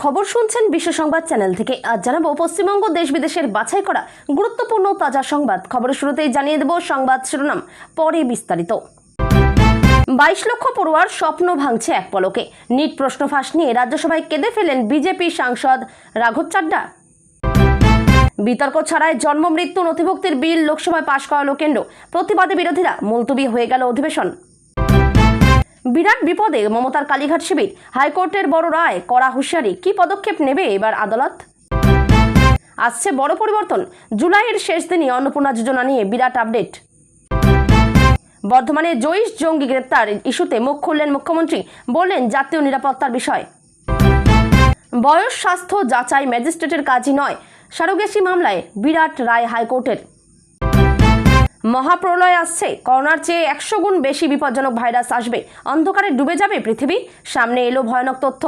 খবর শুনছেন বিশ্ব সংবাদ চ্যানেল থেকে। আজ জানাবো পশ্চিমবঙ্গ দেশ বিদেশের বাছাই করা গুরুত্বপূর্ণ তাজা সংবাদ। খবরের শুরুতেই জানিয়ে দেব সংবাদ শিরোনাম, পরে বিস্তারিত। 22 লক্ষ পড়ুয়ার স্বপ্ন ভাঙছে এক পলকে। নিট প্রশ্ন ফাঁস নিয়ে রাজ্যসভায় কেঁদে ফেলেন বিজেপি সাংসদ রাঘব চাড্ডা। বিতর্ক ছাড়াই জন্ম মৃত্যু নথিভুক্তির বিল লোকসভায় পাশ করালো কেন্দ্র। প্রতিবাদে বিরোধীরা, মুলতবি হয়ে গেল অধিবেশন। বিরাট বিপদে মমতার কালীঘাট শিবির, হাইকোর্টের বড় রায়, কড়া হুঁশিয়ারি। কি পদক্ষেপ নেবে এবার আদালত? আসছে বড় পরিবর্তন, জুলাইয়ের শেষ দিনই অন্নপূর্ণা যোজনা নিয়ে বিরাট আপডেট। বর্ধমানে জৈশ জঙ্গি গ্রেপ্তার ইস্যুতে মুখ খুললেন মুখ্যমন্ত্রী, বললেন জাতীয় নিরাপত্তার বিষয়। বয়স স্বাস্থ্য যাচাই ম্যাজিস্ট্রেটের কাজই নয়, সারোগেসি মামলায় বিরাট রায় হাইকোর্টের। মহাপ্রলয় আসছে, করোনার চেয়ে 100 গুণ বেশি বিপজ্জনক ভাইরাস আসবে, অন্ধকারে ডুবে যাবে পৃথিবী, সামনে এলো ভয়ানক তথ্য।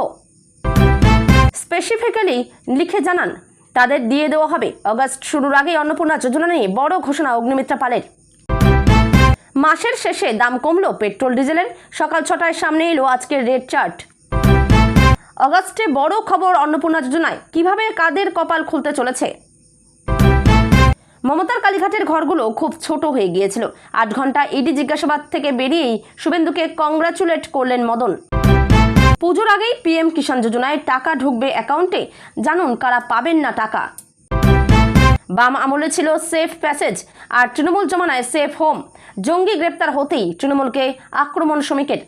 স্পেসিফিক্যালি লিখে জানান, তাদের দিয়ে দেওয়া হবে। অগস্ট শুরুর আগেই অন্নপূর্ণা যোজনা নিয়ে বড় ঘোষণা অগ্নিমিত্রা পালের। মাসের শেষে দাম কমলো পেট্রোল ডিজেলের, সকাল 6টায় সামনে এলো আজকের রেট চার্ট। অগস্টে বড় খবর অন্নপূর্ণা যোজনায়, কিভাবে কাদের কপাল খুলতে চলেছে। মমতার কালীঘাটের ঘরগুলো খুব ছোট হয়ে গিয়েছিল। 8 ঘন্টা ইডি জিজ্ঞাসাবাদ থেকে বেরিয়েই শুভেন্দুকে কংগ্রাচুলেট করলেন মদন। পুজোর আগেই পিএম কিষাণ যোজনায় টাকা ঢুকবে অ্যাকাউন্টে, জানুন কারা পাবেন না টাকা। বাম আমলে ছিল সেফ প্যাসেজ, আর তৃণমূল জমানায় সেফ হোম। জঙ্গি গ্রেপ্তার হতেই তৃণমূলকে আক্রমণ শ্রমিকের।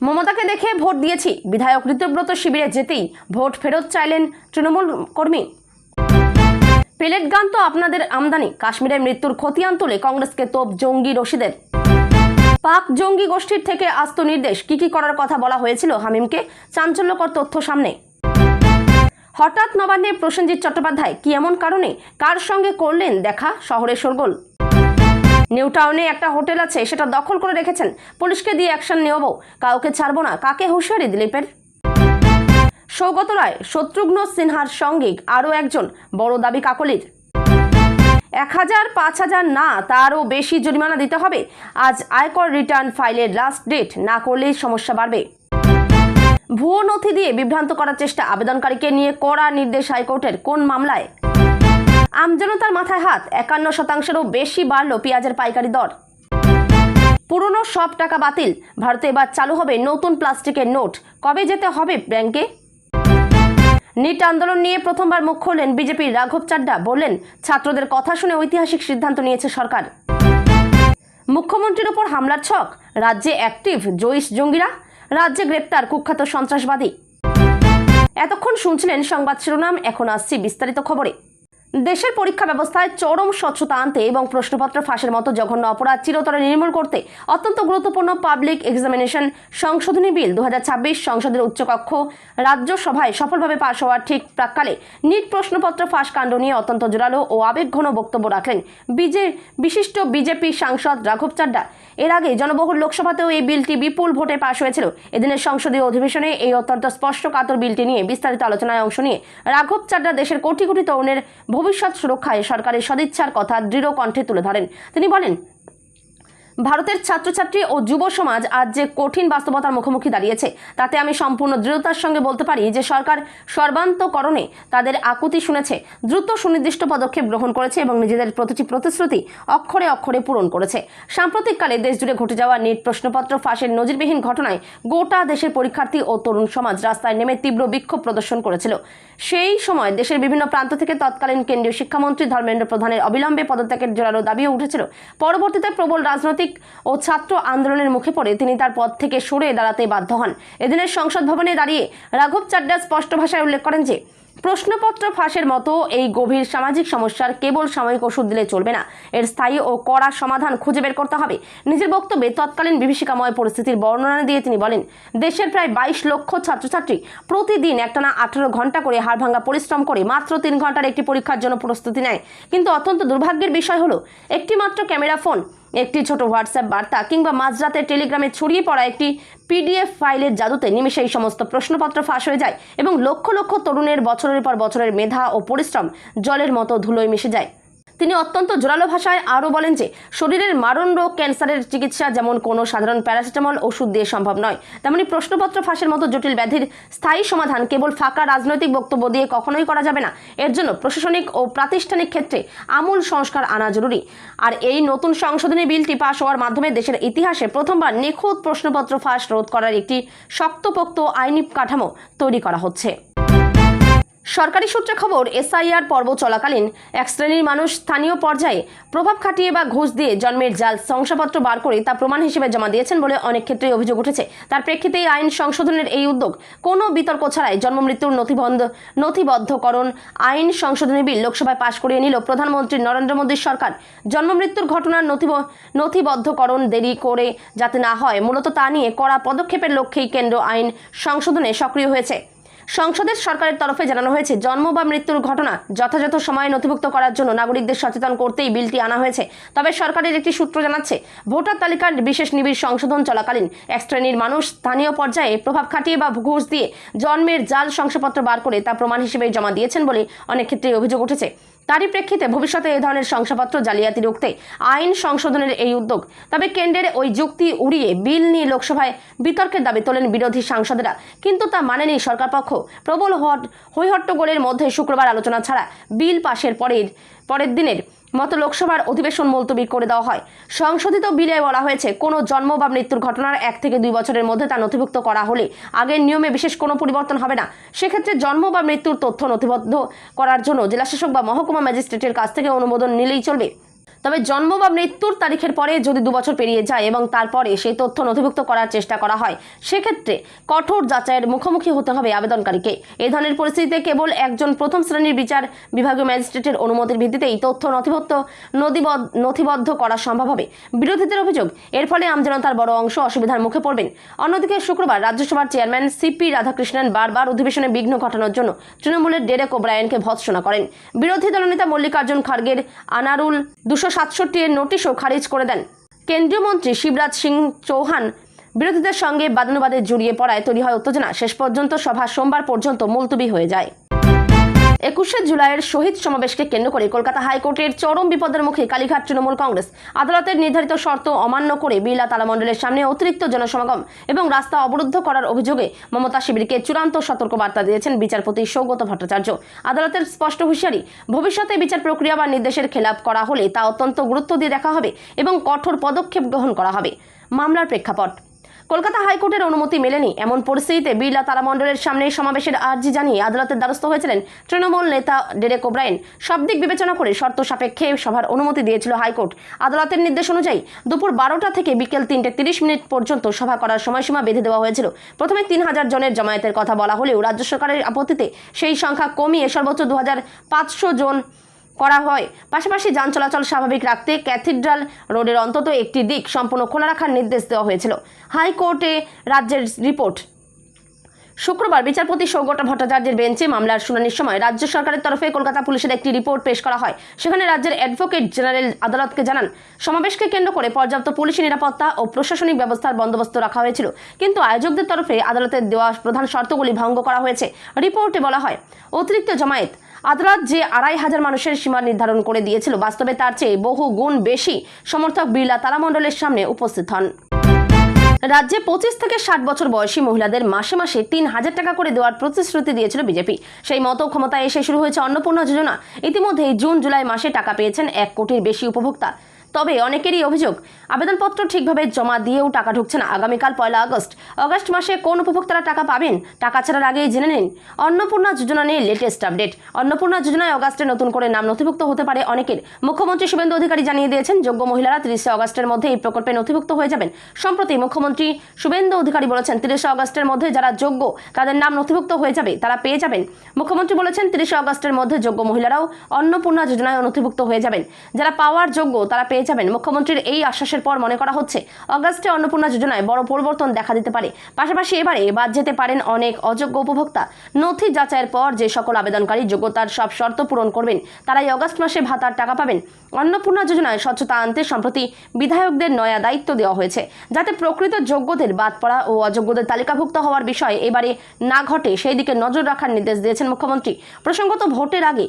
মমতাকে দেখে ভোট দিয়েছি, বিধায়ক ঋতব্রত শিবিরে যেতেই ভোট ফেরত চাইলেন তৃণমূল কর্মী। পেলেট গান তো আপনাদের আমদানি, কাশ্মীরের মৃত্যুর খতিয়ান তুলে কংগ্রেসকে তোপ জঙ্গি রশিদের। পাক জঙ্গি গোষ্ঠীর থেকে আস্ত নির্দেশ, কি কি করার কথা বলা হয়েছিল হামিমকে, চাঞ্চল্যকর তথ্য সামনে। হঠাৎ নবান্নে প্রসেনজিৎ চট্টোপাধ্যায়, কি এমন কারণে, কার সঙ্গে করলেন দেখা, শহরে শোরগোল। নিউ টাউনে একটা হোটেল আছে, সেটা দখল করে রেখেছেন, পুলিশকে দিয়ে অ্যাকশন নেব, কাউকে ছাড়বো না, কাকে হুঁশিয়ারি দিলীপের। সৌগত রায়, শত্রুঘ্ন সিনহার সঙ্গে আরও একজন, বড় দাবি কাকলির। 1000, 5000 না, তারও বেশি জরিমানা দিতে হবে। আজ আয়কর রিটার্ন ফাইলের লাস্ট ডেট, না করলেই সমস্যা বাড়বে। ভুয়ো নথি দিয়ে বিভ্রান্ত করার চেষ্টা, আবেদনকারীকে নিয়ে কড়া নির্দেশ হাইকোর্টের। কোন মামলায়? আমজনতার মাথায় হাত, 51%-ও বেশি বাড়ল পেঁয়াজের পাইকারি দর। পুরনো সব টাকা বাতিল, ভারতে এবার চালু হবে নতুন প্লাস্টিকের নোট। কবে যেতে হবে ব্যাংকে? নিট আন্দোলন নিয়ে প্রথমবার মুখ খুললেন বিজেপির রাঘব চাড্ডা, বললেন ছাত্রদের কথা শুনে ঐতিহাসিক সিদ্ধান্ত নিয়েছে সরকার। মুখ্যমন্ত্রীর ওপর হামলার ছক, রাজ্যে অ্যাক্টিভ জৈশ জঙ্গিরা, রাজ্যে গ্রেপ্তার কুখ্যাত সন্ত্রাসবাদী। এতক্ষণ শুনছিলেন সংবাদ শিরোনাম, এখন আসছি বিস্তারিত খবরে। দেশের পরীক্ষা ব্যবস্থায় চরম স্বচ্ছতা আনতে এবং প্রশ্নপত্র ফাঁসের মতো জঘন্য অপরাধ চিরতরে নির্মূল করতে অত্যন্ত গুরুত্বপূর্ণ পাবলিক এক্সামিনেশন সংশোধনী বিল 2026 সংসদের উচ্চকক্ষ রাজ্যসভায় সফলভাবে পাশ হওয়ার ঠিক প্রাক্কালে নিট প্রশ্নপত্র ফাঁস কাণ্ড নিয়ে অত্যন্ত জোরালো ও আবেগঘন বক্তব্য রাখলেন বিশিষ্ট বিজেপি সাংসদ রাঘব চাড্ডা। এর আগে জনবহুল লোকসভাতেও এই বিলটি বিপুল ভোটে পাশ হয়েছিল। এদিনের সংসদীয় অধিবেশনে এই অত্যন্ত স্পষ্টকাতর বিলটি নিয়ে বিস্তারিত আলোচনায় অংশ নিয়ে রাঘব চাড্ডা দেশের কোটি কোটি তরুণের ভবিষ্যৎ সুরক্ষায় সরকারের সদিচ্ছার কথা দৃঢ় কণ্ঠে তুলে ধরেন। তিনি বলেন, ভারতের ছাত্রছাত্রী ও যুব সমাজ আজ যে কঠিন বাস্তবতার মুখোমুখি দাঁড়িয়েছে, তাতে আমি সম্পূর্ণ দৃঢ়তার সঙ্গে বলতে পারি যে সরকার সর্বান্তকরণে তাদের আকুতি শুনেছে, দ্রুত সুনির্দিষ্ট পদক্ষেপ গ্রহণ করেছে এবং নিজেদের প্রতিটি প্রতিশ্রুতি অক্ষরে অক্ষরে পূরণ করেছে। সাম্প্রতিককালে দেশ জুড়ে ঘটে যাওয়া নিট প্রশ্নপত্র ফাঁসের নজিরবিহীন ঘটনায় গোটা দেশের পরীক্ষার্থী ও তরুণ সমাজ রাস্তায় নেমে তীব্র বিক্ষোভ প্রদর্শন করেছিল। সেই সময় দেশের বিভিন্ন প্রান্ত থেকে তৎকালীন কেন্দ্রীয় শিক্ষামন্ত্রী ধর্মেন্দ্র প্রধানের অবিলম্বে পদত্যাগের জোরালো দাবিও উঠেছিল। পরবর্তীতে প্রবল রাজনৈতিক ও ছাত্র আন্দোলনের মুখে পড়ে তিনি তার পদ থেকে সরে দাঁড়াতে বাধ্য হন। এদিনের সংসদ ভবনে দাঁড়িয়ে রাঘব চাড্ডা স্পষ্ট ভাষায় উল্লেখ করেন যে প্রশ্নপত্র ফাঁসের মতো এই গভীর সামাজিক সমস্যার কেবল সাময়িক ওষুধ দিলে চলবে না, এর স্থায়ী ও কড়া সমাধান খুঁজে বের করতে হবে। নিজের বক্তব্যে তৎকালীন বিভীষিকাময় পরিস্থিতির বর্ণনা দিয়ে তিনি বলেন, দেশের প্রায় 22 লক্ষ ছাত্রছাত্রী প্রতিদিন একটানা 18 ঘন্টা করে হাড়ভাঙ্গা পরিশ্রম করে মাত্র 3 ঘন্টার একটি পরীক্ষার জন্য প্রস্তুতি নেয়। কিন্তু অত্যন্ত দুর্ভাগ্যের বিষয় হলো, একটি মাত্র ক্যামেরা ফোন, একটি ছোট হোয়াটসঅ্যাপ বার্তা কিংবা মাঝরাতে টেলিগ্রামে ছড়িয়ে পড়া একটি পিডিএফ ফাইলের জাদুতে নিমেষে এই সমস্ত প্রশ্নপত্র ফাঁস হয়ে যায় এবং লক্ষ লক্ষ তরুণের বছরের পর বছরের মেধা ও পরিশ্রম জলের মতো ধুলোয় মিশে যায়। তিনি অত্যন্ত জোরালো ভাষায় আরও বলেন যে শরীরের মারণ রোগ ক্যান্সারের চিকিৎসা যেমন কোনো সাধারণ প্যারাসিটামল ওষুধ দিয়ে সম্ভব নয়, তেমনি প্রশ্নপত্র ফাঁসের মতো জটিল ব্যাধির স্থায়ী সমাধান কেবল ফাঁকা রাজনৈতিক বক্তব্য দিয়ে কখনোই করা যাবে না। এর জন্য প্রশাসনিক ও প্রাতিষ্ঠানিক ক্ষেত্রে আমূল সংস্কার আনা জরুরি। আর এই নতুন সংশোধনী বিলটি পাশ হওয়ার মাধ্যমে দেশের ইতিহাসে প্রথমবার নিখুঁত প্রশ্নপত্র ফাঁস রোধ করার একটি শক্তপোক্ত আইনি কাঠামো তৈরি করা হচ্ছে। সরকারি সূত্রে খবর, এসআইআর পর্ব চলাকালীন এক শ্রেণীর মানুষ স্থানীয় পর্যায়ে প্রভাব খাটিয়ে বা ঘুষ দিয়ে জন্মের জাল শংসাপত্র বার করে তা প্রমাণ হিসেবে জমা দিয়েছেন বলে অনেক ক্ষেত্রেই অভিযোগ উঠেছে। তার প্রেক্ষিতে এই আইন সংশোধনের এই উদ্যোগ কোনো বিতর্ক ছাড়াই জন্ম মৃত্যুর নথিবদ্ধকরণ আইন সংশোধনী বিল লোকসভায় পাশ করিয়ে নিল প্রধানমন্ত্রী নরেন্দ্র মোদীর সরকার। জন্ম মৃত্যুর ঘটনার নথিবদ্ধকরণ দেরি করে যাতে না হয়, মূলত তা নিয়ে কড়া পদক্ষেপের লক্ষ্যেই কেন্দ্র আইন সংশোধনে সক্রিয় হয়েছে। সংসদের সরকারের তরফে জানানো হয়েছে, জন্ম বা মৃত্যুর ঘটনা যথাযথ সময়ে নথিভুক্ত করার জন্য নাগরিকদের সচেতন করতেই বিলটি আনা হয়েছে। তবে সরকারের একটি সূত্র জানাচ্ছে, ভোটার তালিকার বিশেষ নিবিড় সংশোধন চলাকালীন এক শ্রেণীর মানুষ স্থানীয় পর্যায়ে প্রভাব খাটিয়ে বা ঘুষ দিয়ে জন্মের জাল শংসাপত্র বার করে তা প্রমাণ হিসেবে জমা দিয়েছেন বলে অনেক ক্ষেত্রেই অভিযোগ উঠেছে। তারই প্রেক্ষিতে ভবিষ্যতে এই ধরনের শংসাপত্র জালিয়াতি রুখতে আইন সংশোধনের এই উদ্যোগ। তবে কেন্দ্রের ওই যুক্তি উড়িয়ে বিল নিয়ে লোকসভায় বিতর্কের দাবি তোলেন বিরোধী সাংসদেরা, কিন্তু তা মানেনি সরকার পক্ষ। প্রবল হইহট্টগোলের মধ্যে শুক্রবার আলোচনা ছাড়া বিল পাশের পরের দিনের মতো লোকসভার অধিবেশন মুলতবি করে দেওয়া হয়। সংশোধিত বিলে বলা হয়েছে, কোনো জন্ম বা মৃত্যুর ঘটনার 1 থেকে 2 বছরের মধ্যে তা নথিভুক্ত করা হলে আগের নিয়মে বিশেষ কোনো পরিবর্তন হবে না। সেক্ষেত্রে জন্ম বা মৃত্যুর তথ্য নথিবদ্ধ করার জন্য জেলাশাসক বা মহকুমা ম্যাজিস্ট্রেটের কাছ থেকে অনুমোদন নিলেই চলবে। তবে জন্ম বা মৃত্যুর তারিখের পরে যদি 2 বছর পেরিয়ে যায় এবং তারপরে সেই তথ্য নথিভুক্ত করার চেষ্টা করা হয়, সেক্ষেত্রে কঠোর যাচাইয়ের মুখোমুখি হতে হবে আবেদনকারীকে। এই ধরনের পরিস্থিতিতে কেবল একজন প্রথম শ্রেণীর বিচার বিভাগীয় ম্যাজিস্ট্রেটের অনুমতির ভিত্তিতেই তথ্য নথিবদ্ধ করা সম্ভব হবে। বিরোধীদের অভিযোগ, এর ফলে আমজনতার বড় অংশ অসুবিধার মুখে পড়বেন। অন্যদিকে শুক্রবার রাজ্যসভার চেয়ারম্যান সিপি রাধাকৃষ্ণন বারবার অধিবেশনে বিঘ্ন ঘটানোর জন্য তৃণমূলের ডেরেক ওব্রায়েনকে ভৎসনা করেন। বিরোধী দলনেতা মল্লিকার্জুন খার্গের আনারুল 267 এর নোটিশও খারিজ করে দেন। কেন্দ্রীয় মন্ত্রী শিবরাজ সিং চৌহান বিরোধীদের সঙ্গে বাদানুবাদে জড়িয়ে পড়ায় তৈরি হয় উত্তেজনা। শেষ পর্যন্ত সভা সোমবার পর্যন্ত মুলতবি হয়ে যায়। 21শে জুলাইয়ের শহীদ সমাবেশকে কেন্দ্র করে কলকাতা হাইকোর্টের চরম বিপদের মুখে কালীঘাট তৃণমূল কংগ্রেস। আদালতের নির্ধারিত শর্ত অমান্য করে বিড়লা তারামণ্ডলের সামনে অতিরিক্ত জনসমাগম এবং রাস্তা অবরুদ্ধ করার অভিযোগে মমতা শিবিরকে চূড়ান্ত সতর্কবার্তা দিয়েছেন বিচারপতি সৌগত ভট্টাচার্য। আদালতের স্পষ্ট হুঁশিয়ারি, ভবিষ্যতে বিচার প্রক্রিয়া বা নির্দেশের খেলাপ করা হলে তা অত্যন্ত গুরুত্ব দিয়ে দেখা হবে এবং কঠোর পদক্ষেপ গ্রহণ করা হবে। মামলার প্রেক্ষাপট, কলকাতা হাইকোর্টের অনুমতি মেলেনি এমন পরিস্থিতিতে বিড়লা তারামণ্ডলের সামনে সমাবেশের আর্জি জানিয়ে আদালতের দ্বারস্থ হয়েছিলেন তৃণমূল নেতা ডেরেক ওব্রায়েন। সব দিক বিবেচনা করে শর্ত সাপেক্ষে সভার অনুমতি দিয়েছিল হাইকোর্ট। আদালতের নির্দেশ অনুযায়ী দুপুর 12টা থেকে বিকেল 3:30 পর্যন্ত সভা করার সময়সীমা বেঁধে দেওয়া হয়েছিল। প্রথমে 3000 জনের জমায়েতের কথা বলা হলেও রাজ্য সরকারের আপত্তিতে সেই সংখ্যা কমিয়ে সর্বোচ্চ 2500 জন করা হয়। পাশাপাশি যান চলাচল স্বাভাবিক রাখতে ক্যাথিড্রাল রোডের অন্তত একটি দিক সম্পূর্ণ খোলা রাখার নির্দেশ দেওয়া হয়েছিল। হাইকোর্টে রাজ্যের রিপোর্ট, শুক্রবার বিচারপতি সৌগত ভট্টাচার্যের বেঞ্চে মামলার শুনানির সময় রাজ্য সরকারের তরফে কলকাতা পুলিশের একটি রিপোর্ট পেশ করা হয়। সেখানে রাজ্যের অ্যাডভোকেট জেনারেল আদালতকে জানান, সমাবেশকে কেন্দ্র করে পর্যাপ্ত পুলিশি নিরাপত্তা ও প্রশাসনিক ব্যবস্থার বন্দোবস্ত রাখা হয়েছিল, কিন্তু আয়োজকদের তরফে আদালতের দেওয়া প্রধান শর্তগুলি ভঙ্গ করা হয়েছে। রিপোর্টে বলা হয়, অতিরিক্ত জমায়েত, আদালত যে 2500 মানুষের সীমা নির্ধারণ করে দিয়েছিল, বাস্তবে তার চেয়ে বহু গুণ বেশি সমর্থক বিড়লা তারামণ্ডলের সামনে উপস্থিত হন। রাজ্যে 25 থেকে 60 বছর বয়সী মহিলাদের মাসে মাসে 3000 টাকা করে দেওয়ার প্রতিশ্রুতি দিয়েছিল বিজেপি। সেই মতো ক্ষমতায় এসে শুরু হয়েছে অন্নপূর্ণা যোজনা। ইতিমধ্যেই জুন জুলাই মাসে টাকা পেয়েছেন 1 কোটির বেশি উপভোক্তা। তবে অনেকেরই অভিযোগ, আবেদনপত্র ঠিকভাবে জমা দিয়েও টাকা ঢুকছে না। আগামীকাল 1 আগস্ট মাসে কোন উপভোক্তারা টাকা পাবেন, টাকা ছাড়ার আগেই জেনে নিন অন্নপূর্ণা যোজনা নিয়ে লেটেস্ট আপডেট। অন্নপূর্ণা যোজনায় অগাস্টে নতুন করে নাম নথিভুক্ত হতে পারে অনেকের। মুখ্যমন্ত্রী শুভেন্দু অধিকারী জানিয়ে দিয়েছেন, যোগ্য মহিলারা 30 আগস্টের মধ্যে এই প্রকল্পে নথিভুক্ত হয়ে যাবেন। সম্প্রতি মুখ্যমন্ত্রী শুভেন্দু অধিকারী বলেছেন, 30 আগস্টের মধ্যে যারা যোগ্য তাদের নাম নথিভুক্ত হয়ে যাবে, তারা পেয়ে যাবেন। মুখ্যমন্ত্রী বলেছেন, 30 আগস্টের মধ্যে যোগ্য মহিলারাও অন্নপূর্ণা যোজনায় নথিভুক্ত হয়ে যাবেন। যারা পাওয়ার যোগ্য তারা পেয়ে যাবেন। মুখ্যমন্ত্রীর এই আশ্বাসের পর মনে করা হচ্ছে অগাস্টে অন্নপূর্ণা যোজনায় বড় পরিবর্তন দেখা দিতে পারে। পাশাপাশি এবারে বাদ যেতে পারেন অনেক অযোগ্য উপভোক্তা। নথি যাচাইয়ের পর যে সকল আবেদনকারী যোগ্যতার সব শর্ত পূরণ করবেন, তারাই অগাস্ট মাসে ভাতার টাকা পাবেন। অন্নপূর্ণা যোজনায় স্বচ্ছতা আনতে সম্প্রতি বিধায়কদের নয়া দায়িত্ব দেওয়া হয়েছে, যাতে প্রকৃত যোগ্যদের বাদ পড়া ও অযোগ্যদের তালিকাভুক্ত হওয়ার বিষয় এবারে না ঘটে, সেই দিকে নজর রাখার নির্দেশ দিয়েছেন মুখ্যমন্ত্রী। প্রসঙ্গত, ভোটের আগে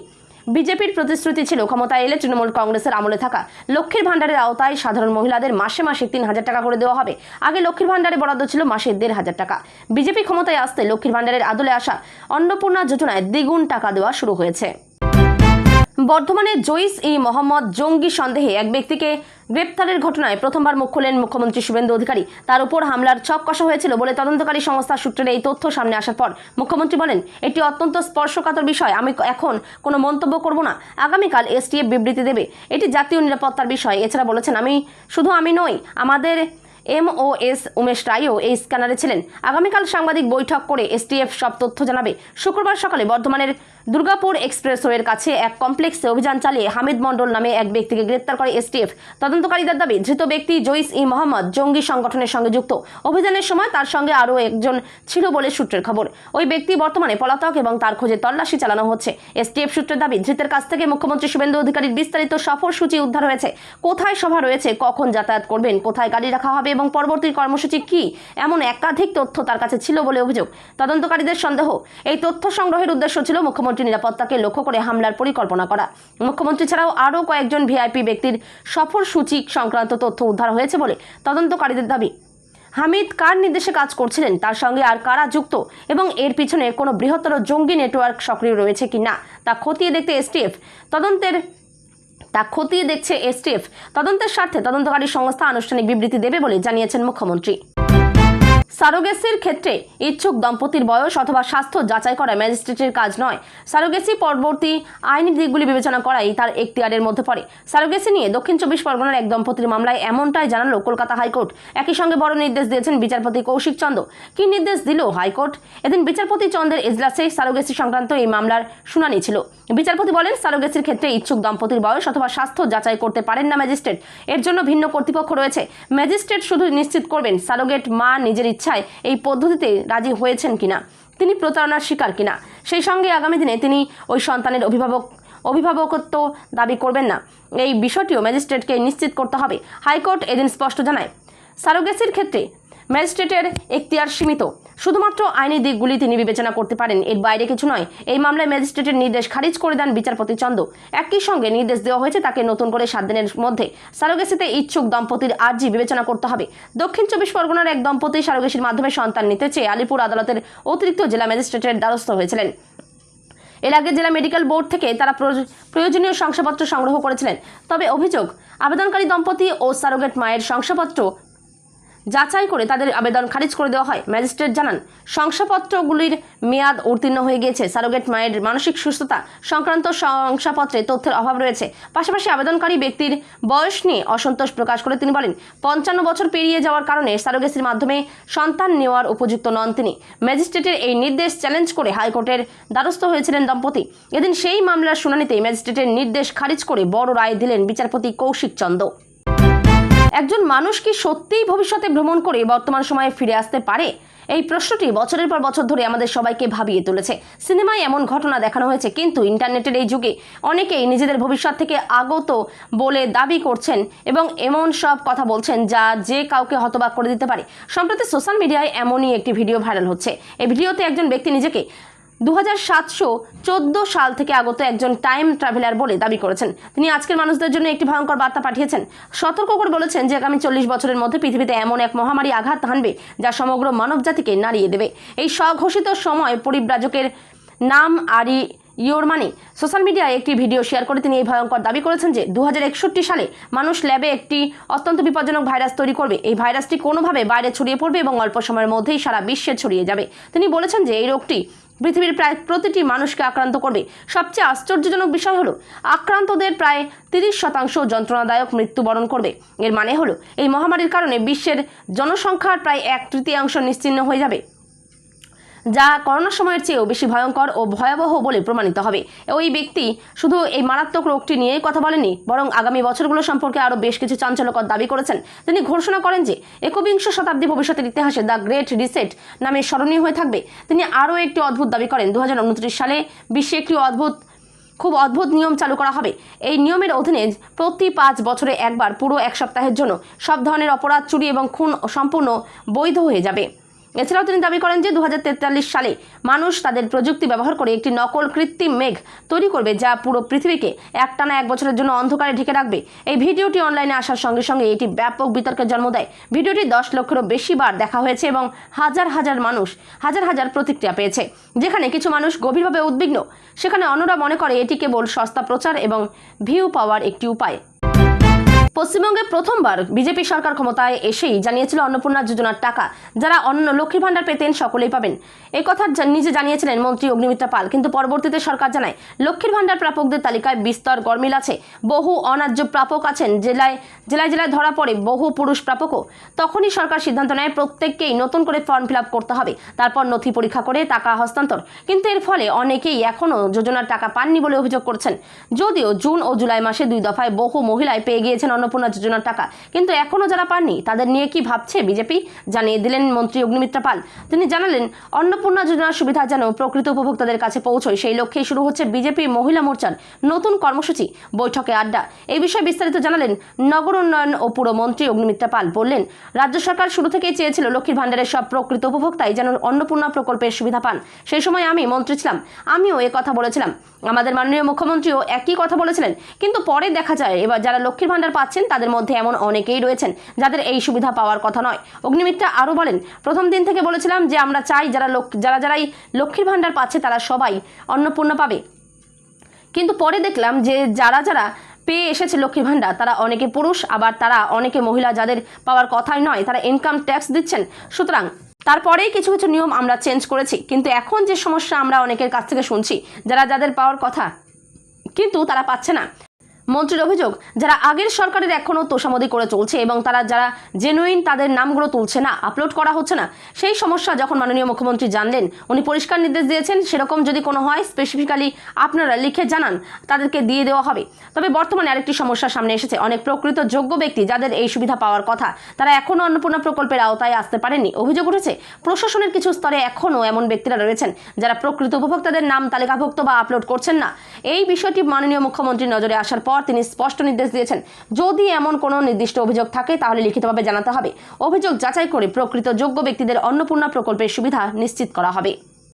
বিজেপির প্রতিশ্রুতি ছিল ক্ষমতায় এলে তৃণমূল কংগ্রেসের আমলে থাকা লক্ষ্মীর ভাণ্ডারের আওতায় সাধারণ মহিলাদের মাসে মাসে 3,000 টাকা করে দেওয়া হবে। আগে লক্ষ্মীর ভাণ্ডারে বরাদ্দ ছিল মাসে 1,500 টাকা। বিজেপি ক্ষমতায় আসতে লক্ষ্মীর ভাণ্ডারের আদলে আসা অন্নপূর্ণা যোজনায় দ্বিগুণ টাকা দেওয়া শুরু হয়েছে। বর্ধমানে জইশ-ই-মোহাম্মদ জঙ্গি সন্দেহে এক ব্যক্তিকে গ্রেপ্তারের ঘটনায় প্রথমবার মুখ খোলেন মুখ্যমন্ত্রী শুভেন্দু অধিকারী। তার উপর হামলার ছক কষা হয়েছিল বলে তদন্তকারী সংস্থা সূত্রের এই তথ্য সামনে আসার পর মুখ্যমন্ত্রী বলেন, এটি অত্যন্ত স্পর্শকাতর বিষয়। আমি এখন কোনো মন্তব্য করব না। আগামীকাল এসটিএফ বিবৃতি দেবে। এটি জাতীয় নিরাপত্তার বিষয়। এছাড়া বলেছেন, আমি নই, আমাদের MOS উমেশ রায়ও এই স্ক্যানারে ছিলেন। আগামীকাল সাংবাদিক বৈঠক করে এসটিএফ সব তথ্য জানাবে। শুক্রবার সকালে বর্ধমানের দুর্গাপুর এক্সপ্রেসওয়ের কাছে এক কমপ্লেক্সে অভিযান চালিয়ে হামিদ মণ্ডল নামে এক ব্যক্তিকে গ্রেপ্তার করে এসটিএফ। তদন্তকারীদের দাবি, ধৃত ব্যক্তি জইশ-ই-মোহাম্মদ জঙ্গি সংগঠনের সঙ্গে যুক্ত। অভিযানের সময় তার সঙ্গে আরও একজন ছিল বলে সূত্রের খবর। ওই ব্যক্তি বর্তমানে পলাতক এবং তার খোঁজে তল্লাশি চালানো হচ্ছে। এসটিএফ সূত্রের দাবি, ধৃতের কাছ থেকে মুখ্যমন্ত্রী শুভেন্দু অধিকারীর বিস্তারিত সফরসূচি উদ্ধার হয়েছে। কোথায় সভা রয়েছে, কখন যাতায়াত করবেন, কোথায় গাড়ি রাখা হবে এবং পরবর্তী কর্মসূচি কি, এমন একাধিক তথ্য তার কাছে ছিল বলে অভিযোগ। তদন্তকারীদের সন্দেহ, এই তথ্য সংগ্রহের উদ্দেশ্য ছিল মুখ্যমন্ত্রী নিরাপত্তাকে লক্ষ্য করে হামলার পরিকল্পনা করা। মুখ্যমন্ত্রী ছাড়াও আরও কয়েকজন ভিআইপি ব্যক্তির সফরসূচি সংক্রান্ত তথ্য উদ্ধার হয়েছে বলে তদন্তকারীদের দাবি। হামিদ কার নির্দেশে কাজ করছিলেন, তার সঙ্গে আর কারা যুক্ত এবং এর পিছনে কোনো বৃহত্তর জঙ্গি নেটওয়ার্ক সক্রিয় রয়েছে কিনা তা খতিয়ে দেখছে এসটিএফ। তদন্তের স্বার্থে তদন্তকারী সংস্থা আনুষ্ঠানিক বিবৃতি দেবে বলে জানিয়েছেন মুখ্যমন্ত্রী। সারোগেসির ক্ষেত্রে ইচ্ছুক দম্পতির বয়স অথবা স্বাস্থ্য যাচাই করা ম্যাজিস্ট্রেটের কাজ নয়। সারোগেসি পরবর্তী আইনি দিকগুলি বিবেচনা করাই তার এখতিয়ারের মধ্যে পড়ে। সারোগেসি নিয়ে দক্ষিণ 24 পরগনার এক দম্পতির মামলায় এমনটাই জানালো কলকাতা হাইকোর্ট। একই সঙ্গে বড় নির্দেশ দিয়েছেন বিচারপতি কৌশিক চন্দ। কি নির্দেশ দিল হাইকোর্ট? এদিন বিচারপতি চন্দের এজলাসে সারোগেসি সংক্রান্ত এই মামলার শুনানি ছিল। বিচারপতি বলেন, সারোগেসির ক্ষেত্রে ইচ্ছুক দম্পতির বয়স অথবা স্বাস্থ্য যাচাই করতে পারেন না ম্যাজিস্ট্রেট। এর জন্য ভিন্ন কর্তৃপক্ষ রয়েছে। ম্যাজিস্ট্রেট শুধু নিশ্চিত করবেন সারোগেট মা নিজের ইচ্ছায় এই পদ্ধতিতে রাজি হয়েছেন কিনা, তিনি প্রতারণার শিকার কিনা। সেই সঙ্গে আগামী দিনে তিনি ওই সন্তানের অভিভাবকত্ব দাবি করবেন না, এই বিষয়টিও ম্যাজিস্ট্রেটকে নিশ্চিত করতে হবে। হাইকোর্ট এদিন স্পষ্ট জানায়, সারোগেসির ক্ষেত্রে ম্যাজিস্ট্রেটের এখতিয়ার সীমিত। শুধুমাত্র আইনি দিকগুলি তিনি বিবেচনা করতে পারেন, এর বাইরে কিছু নয়। এই মামলায় ম্যাজিস্ট্রেটের নির্দেশ খারিজ করে দেন বিচারপতি চন্দ। একই সঙ্গে নির্দেশ দেওয়া হয়েছে তাকে নতুন করে 7 দিনের মধ্যে সারোগেসিতে ইচ্ছুক দম্পতির আর্জি বিবেচনা করতে হবে। দক্ষিণ 24 পরগনার এক দম্পতি সারোগেসির মাধ্যমে সন্তান নিতে চেয়ে আলিপুর আদালতের অতিরিক্ত জেলা ম্যাজিস্ট্রেটের দ্বারস্থ হয়েছিলেন। এর আগে জেলা মেডিকেল বোর্ড থেকে তারা প্রয়োজনীয় শংসাপত্র সংগ্রহ করেছিলেন। তবে অভিযোগ, আবেদনকারী দম্পতি ও সারোগেট মায়ের শংসাপত্র যাচাই করে তাদের আবেদন খারিজ করে দেওয়া হয়। ম্যাজিস্ট্রেট জানান, শংসাপত্রগুলির মেয়াদ উত্তীর্ণ হয়ে গিয়েছে। সারোগেট মায়ের মানসিক সুস্থতা সংক্রান্ত শংসাপত্রে তথ্যের অভাব রয়েছে। পাশাপাশি আবেদনকারী ব্যক্তির বয়স নিয়ে অসন্তোষ প্রকাশ করে তিনি বলেন, 55 বছর পেরিয়ে যাওয়ার কারণে সারোগেসির মাধ্যমে সন্তান নেওয়ার উপযুক্ত নন তিনি। ম্যাজিস্ট্রেটের এই নির্দেশ চ্যালেঞ্জ করে হাইকোর্টের দ্বারস্থ হয়েছিলেন দম্পতি। এদিন সেই মামলার শুনানিতে ম্যাজিস্ট্রেটের নির্দেশ খারিজ করে বড় রায় দিলেন বিচারপতি কৌশিক চন্দ। একজন মানুষ কি সত্যিই ভবিষ্যতে ভ্রমণ করে বর্তমান সময়ে ফিরে আসতে পারে? এই প্রশ্নটি বছরের পর বছর ধরে আমাদের সবাইকে ভাবিয়ে তুলেছে। সিনেমায় এমন ঘটনা দেখানো হয়েছে, কিন্তু ইন্টারনেটের এই যুগে অনেকেই নিজেদের ভবিষ্যৎ থেকে আগত বলে দাবি করছেন এবং এমন সব কথা বলছেন যা যে কাউকে হতবাক করে দিতে পারে। সম্প্রতি সোশ্যাল মিডিয়ায় এমনই একটি ভিডিও ভাইরাল হচ্ছে। এই ভিডিওতে একজন ব্যক্তি নিজেকে 2714 সাল থেকে আগত একজন টাইম ট্রাভেলার বলে দাবি করেছেন। তিনি আজকের মানুষদের জন্য একটি ভয়ঙ্কর বার্তা পাঠিয়েছেন। সতর্ক করে বলেছেন যে আগামী 40 বছরের মধ্যে পৃথিবীতে এমন এক মহামারী আঘাত হানবে যা সমগ্র মানবজাতিকে নাড়িয়ে দেবে। এই স্বঘোষিত সময় পরিব্রাজকের নাম আরি ইয়োরমানি সোশ্যাল মিডিয়ায় একটি ভিডিও শেয়ার করে তিনি এই ভয়ঙ্কর দাবি করেছেন যে 2061 সালে মানুষ ল্যাবে একটি অত্যন্ত বিপজ্জনক ভাইরাস তৈরি করবে। এই ভাইরাসটি কোনোভাবে বাইরে ছড়িয়ে পড়বে এবং অল্প সময়ের মধ্যেই সারা বিশ্বে ছড়িয়ে যাবে। তিনি বলেছেন যে এই রোগটি পৃথিবীর প্রায় প্রতিটি মানুষকে আক্রান্ত করবে। সবচেয়ে আশ্চর্যজনক বিষয় হলো, আক্রান্তদের প্রায় 30% যন্ত্রণাদায়ক মৃত্যুবরণ করবে। এর মানে হলো, এই মহামারীর কারণে বিশ্বের জনসংখ্যার প্রায় 1/3 নিশ্চিহ্ন হয়ে যাবে, যা করোনার সময়ের চেয়েও বেশি ভয়ঙ্কর ও ভয়াবহ বলে প্রমাণিত হবে। ওই ব্যক্তি শুধু এই মারাত্মক রোগটি নিয়েই কথা বলেনি, বরং আগামী বছরগুলো সম্পর্কে আরও বেশ কিছু চাঞ্চল্যকর দাবি করেছেন। তিনি ঘোষণা করেন যে 21 শতাব্দী ভবিষ্যতের ইতিহাসে দ্য গ্রেট রিসেট নামে স্মরণীয় হয়ে থাকবে। তিনি আরও একটি অদ্ভুত দাবি করেন, 2029 সালে বিশ্বে একটি খুব অদ্ভুত নিয়ম চালু করা হবে। এই নিয়মের অধীনে প্রতি 5 বছরে একবার পুরো 1 সপ্তাহের জন্য সব ধরনের অপরাধ, চুরি এবং খুন সম্পূর্ণ বৈধ হয়ে যাবে। এছাড়াও তিনি দাবি করেন যে 2043 সালে মানুষ তাদের প্রযুক্তি ব্যবহার করে একটি নকল কৃত্রিম মেঘ তৈরি করবে, যা পুরো পৃথিবীকে একটানা 1 বছরের জন্য অন্ধকারে ঢেকে রাখবে। এই ভিডিওটি অনলাইনে আসার সঙ্গে সঙ্গে এটি ব্যাপক বিতর্কের জন্ম দেয়। ভিডিওটি 10 লক্ষেরও বেশি বার দেখা হয়েছে এবং হাজার হাজার প্রতিক্রিয়া পেয়েছে। যেখানে কিছু মানুষ গভীরভাবে উদ্বিগ্ন, সেখানে অন্যরা মনে করে এটি কেবল সস্তা প্রচার এবং ভিউ পাওয়ার একটি উপায়। পশ্চিমবঙ্গে প্রথমবার বিজেপি সরকার ক্ষমতায় এসেই জানিয়েছিল অন্নপূর্ণা যোজনার টাকা যারা অন্য লক্ষ্মীর ভাণ্ডার পেতেন সকলেই পাবেন। এই কথা নিজে জানিয়েছিলেন মন্ত্রী অগ্নিমিত্রা পাল। কিন্তু পরবর্তীতে সরকার জানায় লক্ষ্মীর ভাণ্ডার প্রাপকদের তালিকায় বিস্তর গরমিল আছে। বহু অন্যায্য প্রাপক আছেন, জেলায় ধরা পড়ে বহু পুরুষ প্রাপকও। তখনই সরকার সিদ্ধান্ত নেয় প্রত্যেককেই নতুন করে ফর্ম ফিল আপ করতে হবে, তারপর নথি পরীক্ষা করে টাকা হস্তান্তর। কিন্তু এর ফলে অনেকেই এখনও যোজনার টাকা পাননি বলে অভিযোগ করছেন। যদিও জুন ও জুলাই মাসে 2 দফায় বহু মহিলাই পেয়ে গিয়েছেন অন্নপূর্ণা যোজনার টাকা, কিন্তু এখনও যারা পাননি তাদের নিয়ে কি ভাবছে বিজেপি, জানিয়ে দিলেন মন্ত্রী অগ্নিমিত্রা পাল। তিনি জানালেন অন্নপূর্ণা যোজনার সুবিধা যেন প্রকৃত উপভোক্তাদের কাছে পৌঁছয়, সেই লক্ষ্যেই শুরু হচ্ছে বিজেপি মহিলা মোর্চার নতুন কর্মসূচি বৈঠকে আড্ডা। এই বিষয়ে বিস্তারিত জানালেন নগর উন্নয়ন ও পুরমন্ত্রী অগ্নিমিত্রা পাল। বললেন রাজ্য সরকার শুরু থেকেই চেয়েছিল লক্ষ্মীর ভাণ্ডারের সব প্রকৃত উপভোক্তাই যেন অন্নপূর্ণা প্রকল্পের সুবিধা পান। সেই সময় আমি মন্ত্রী ছিলাম, আমিও এ কথা বলেছিলাম, আমাদের মাননীয় মুখ্যমন্ত্রীও একই কথা বলেছিলেন। কিন্তু পরে দেখা যায় এবার যারা লক্ষ্মীর ভাণ্ডার পাচ্ছেন তাদের মধ্যে এমন অনেকেই রয়েছেন যাদের এই সুবিধা পাওয়ার কথা নয়। অগ্নিমিত্রা আরও বলেন, প্রথম দিন থেকে বলেছিলাম যে আমরা চাই যারাই লক্ষ্মীর ভাণ্ডার পাচ্ছে তারা সবাই অন্নপূর্ণা পাবে। কিন্তু পরে দেখলাম যে যারা পেয়ে এসেছে লক্ষ্মীর ভাণ্ডার তারা অনেকে পুরুষ, আবার তারা অনেকে মহিলা, যাদের পাওয়ার কথাই নয়, তারা ইনকাম ট্যাক্স দিচ্ছেন। সুতরাং তারপরেই কিছু নিয়ম আমরা চেঞ্জ করেছি। কিন্তু এখন যে সমস্যা আমরা অনেকের কাছ থেকে শুনছি, যাদের পাওয়ার কথা কিন্তু তারা পাচ্ছে না। মন্ত্রীর অভিযোগ, যারা আগের সরকারের এখনও তোষামোদি করে চলছে এবং যারা জেনুইন তাদের নামগুলো তুলছে না, আপলোড করা হচ্ছে না। সেই সমস্যা যখন মাননীয় মুখ্যমন্ত্রী জানলেন, উনি পরিষ্কার নির্দেশ দিয়েছেন সেরকম যদি কোনো হয় স্পেসিফিক্যালি আপনারা লিখে জানান, তাদেরকে দিয়ে দেওয়া হবে। তবে বর্তমানে আরেকটি সমস্যা সামনে এসেছে। অনেক প্রকৃত যোগ্য ব্যক্তি যাদের এই সুবিধা পাওয়ার কথা তারা এখনও অন্নপূর্ণা প্রকল্পের আওতায় আসতে পারেননি। অভিযোগ উঠেছে প্রশাসনের কিছু স্তরে এখনও এমন ব্যক্তিরা রয়েছেন যারা প্রকৃত উপভোক্তাদের নাম তালিকাভুক্ত বা আপলোড করছেন না। এই বিষয়টি মাননীয় মুখ্যমন্ত্রীর নজরে আসার পর তিনি স্পষ্ট নির্দেশ দিয়েছেন, যদি এমন কোনো নির্দিষ্ট অভিযোগ থাকে তাহলে লিখিতভাবে জানাতে হবে। অভিযোগ যাচাই করে প্রকৃত যোগ্য ব্যক্তিদের অন্নপূর্ণা প্রকল্পের সুবিধা নিশ্চিত করা হবে।